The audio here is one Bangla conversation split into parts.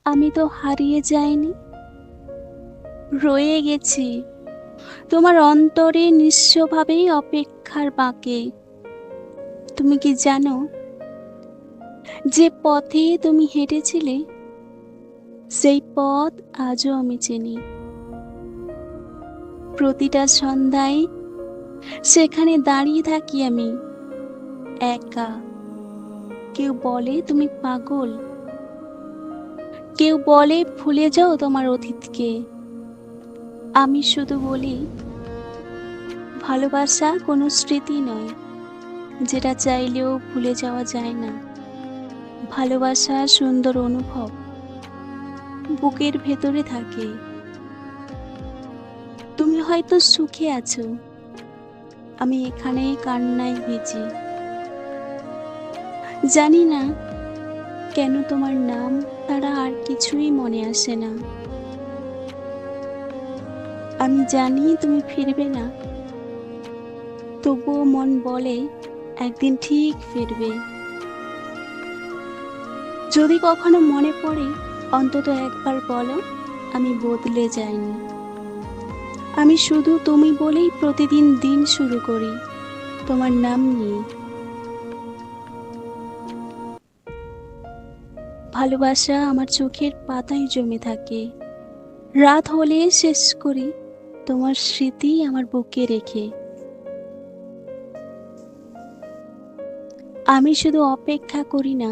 আমি তো হারিয়ে যাইনি, রয়ে গেছি তোমার অন্তরে নিঃস্বভাবেই অপেক্ষার বাঁকে। তুমি কি জানো, যে পথে তুমি হেঁটেছিলে সেই পথ আজও আমি চিনি। প্রতিটা সন্ধ্যায় সেখানে দাঁড়িয়ে থাকি আমি একা। কেউ বলে তুমি পাগল, কেউ বলে ভুলে যাও তোমার অতীতকে। আমি শুধু বলি, ভালোবাসা কোনো স্মৃতি নয় যেটা চাইলেও ভুলে যাওয়া যায় না। ভালোবাসা সুন্দর অনুভব, বুকের ভেতরে থাকে। তুমি হয়তো সুখে আছো, আমি এখানে কান্নায় ভিজি। জানি না কেন তোমার নাম ছাড়া আর কিছুই মনে আসে না। আমি জানি তুমি ফিরবে না, তবুও মন বলে একদিন ঠিক ফিরবে। যদি কখনো মনে পড়ে, অন্তত একবার বলো আমি বদলে যাইনি। আমি শুধু তুমি বলেই প্রতিদিন দিন শুরু করি, তোমার নাম নিয়ে। ভালোবাসা আমার চোখের পাতায় জমে থাকে, রাত হলে শেষ করি তোমার স্মৃতি আমার বুকে রেখে। আমি শুধু অপেক্ষা করি না,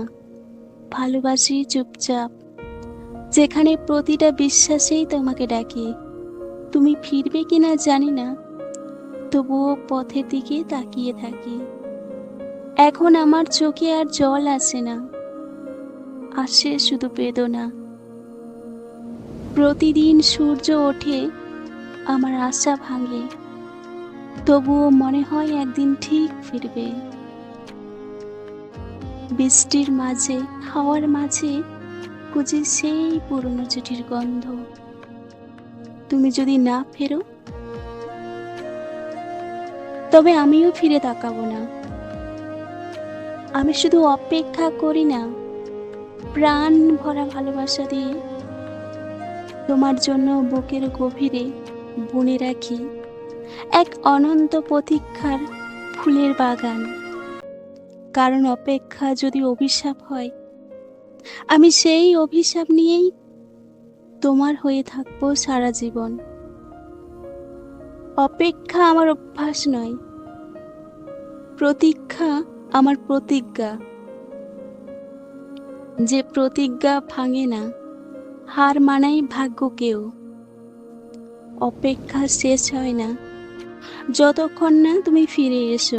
ভালোবাসি চুপচাপ, যেখানে প্রতিটা বিশ্বাসেই তোমাকে ডাকি। তুমি ফিরবে কিনা জানি না, তবুও পথের দিকে তাকিয়ে থাকি। এখন আমার চোখে আর জল আসে না, আসে শুধু বেদনা। প্রতিদিন সূর্য ওঠে, আমার আশা ভাঙে, তবুও মনে হয় একদিন ঠিক ফিরবে। বৃষ্টির মাঝে, হাওয়ার মাঝে খুঁজে সেই পুরনো চিঠির গন্ধ। তুমি যদি না ফেরো, তবে আমিও ফিরে তাকাবো না। আমি শুধু অপেক্ষা করি না, প্রাণ ভরা ভালোবাসা দিয়ে তোমার জন্য বুকের গভীরে বুনে রাখি এক অনন্ত প্রতীক্ষার ফুলের বাগান। কারণ অপেক্ষা যদি অভিশাপ হয়, আমি সেই অভিশাপ নিয়েই তোমার হয়ে থাকবো সারা জীবন। অপেক্ষা আমার অভ্যাস নয়, প্রতীক্ষা আমার প্রতিজ্ঞা। যে প্রতিজ্ঞা ভাঙে না, হার মানাই ভাগ্যকেও। অপেক্ষা শেষ হয় না যতক্ষণ না তুমি ফিরে এসো।